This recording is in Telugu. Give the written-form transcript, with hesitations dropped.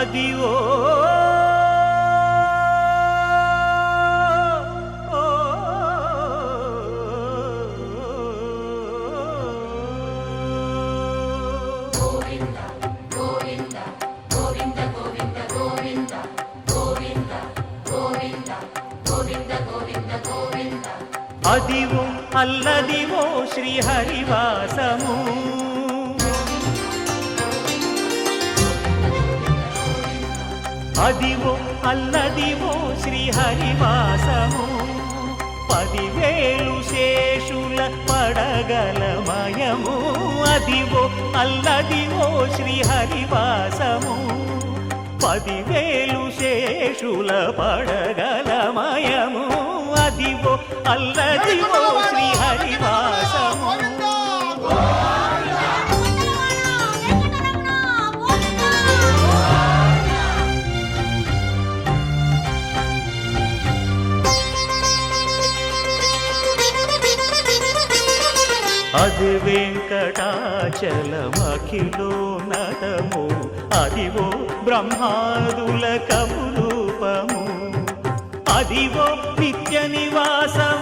అదివో అదివో అల్లదివో శ్రీహరివాసము అదివో అల్లదివో శ్రీహరివాసము 10,000 శేషుల పడగలమయము అదివో అల్లదివో శ్రీహరివాసము 10,000 శేషుల పడగలమయము అదివో అల్లదివో శ్రీహరివాసము అది వెంకటాచలమఖిలోన్నతము అదివో బ్రహ్మాదుల కపురూపము అదివో నిత్య నివాసము